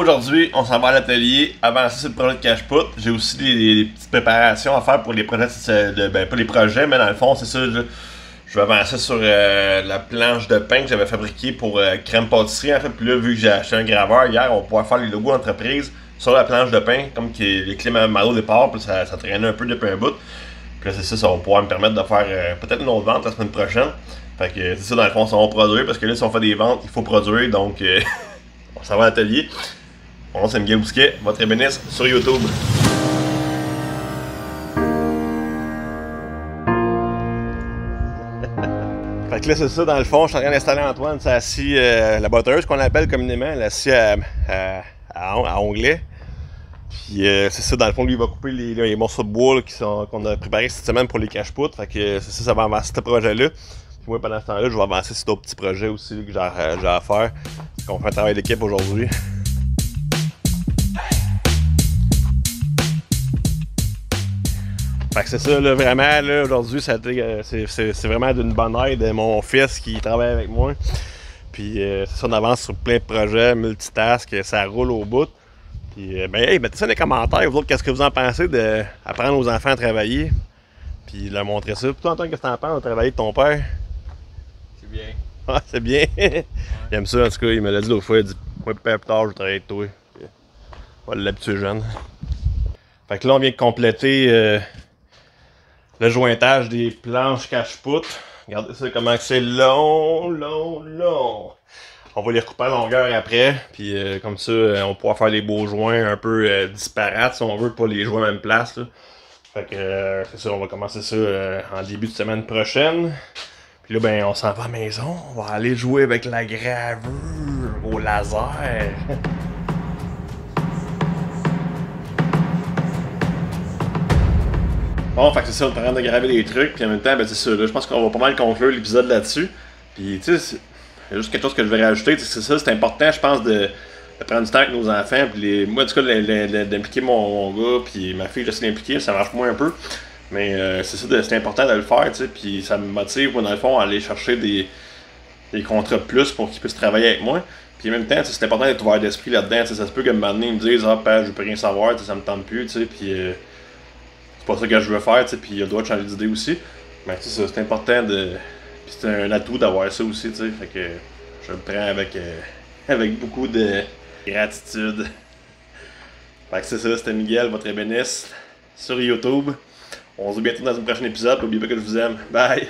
aujourd'hui, on s'en va à l'atelier, avancer sur le projet de cache-poutre. J'ai aussi des petites préparations à faire pour les projets, pas les projets, mais dans le fond, c'est ça, je vais avancer sur la planche de pain que j'avais fabriquée pour crème pâtisserie, en fait. Puis là, vu que j'ai acheté un graveur hier, on va pouvoir faire les logos d'entreprise sur la planche de pain, comme les clés mal au départ, puis ça traînait un peu depuis un bout. Puis là, c'est ça va pouvoir me permettre de faire peut-être une autre vente la semaine prochaine. Fait que c'est ça, dans le fond, ça va produire, parce que là, si on fait des ventes, il faut produire, donc on s'en va à l'atelier. Mon nom c'est Miguel Bousquet, votre ébéniste sur YouTube. Fait que là, c'est ça, dans le fond, je suis en train d'installer Antoine, c'est assis, la botteuse qu'on appelle communément, elle est assise à onglet. Puis c'est ça, dans le fond, lui, il va couper les morceaux de bois qu'on a préparés cette semaine pour les cache-poutres. Fait que c'est ça va avancer ce projet-là. Puis moi, pendant ce temps-là, je vais avancer sur d'autres petits projets aussi là, que j'ai à faire. On fait un travail d'équipe aujourd'hui. Fait que c'est ça, là, vraiment, là, aujourd'hui, c'est vraiment d'une bonne aide. Mon fils qui travaille avec moi. Puis c'est ça, on avance sur plein de projets, multitask, ça roule au bout. Puis hey, mettez ça dans les commentaires, vous autres, qu'est-ce que vous en pensez d'apprendre aux enfants à travailler? Puis leur montrer ça. Puis toi, Antoine, qu'est-ce que t'en penses de travailler avec ton père? C'est bien. Ah, c'est bien. Ouais. Il aime ça, en tout cas, il me l'a dit l'autre fois, il dit moi, plus tard, je vais travailler avec toi. Puis, on va l'habituer jeune. Fait que là, on vient de compléter le jointage des planches cache-poutre. Regardez ça, comment c'est long. On va les recouper à longueur après, puis comme ça, on pourra faire les beaux joints un peu disparates, si on veut, pas les jouer à la même place. Là. Fait que c'est ça, on va commencer ça en début de semaine prochaine. Puis là, ben, on s'en va à la maison, on va aller jouer avec la gravure au laser. Bon, fait que c'est ça, on est en train de graver des trucs, puis en même temps, ben c'est ça, là, je pense qu'on va pas mal conclure l'épisode là-dessus. Puis tu sais, il y a juste quelque chose que je vais rajouter, c'est ça, c'est important, je pense, de prendre du temps avec nos enfants, puis moi, en tout cas, d'impliquer mon gars, puis ma fille, j'essaie d'impliquer, ça marche moins un peu. Mais c'est ça, c'est important de le faire, tu sais, puis ça me motive, moi, dans le fond, à aller chercher des contrats de plus pour qu'ils puissent travailler avec moi. Puis en même temps, c'est important d'être ouvert d'esprit là-dedans, ça se peut que un moment donné, ils me disent, ah, père, je veux rien savoir, ça me tente plus, tu sais, puis c'est pas ça que je veux faire, tu sais, puis il a le droit de changer d'idée aussi. Mais c'est ça, c'est important de. Puis c'est un atout d'avoir ça aussi, tu sais, fait que je le prends avec beaucoup de gratitude. Fait que c'est ça, c'était Miguel, votre ébéniste, sur YouTube. On se voit bientôt dans un prochain épisode, n'oubliez pas que je vous aime. Bye!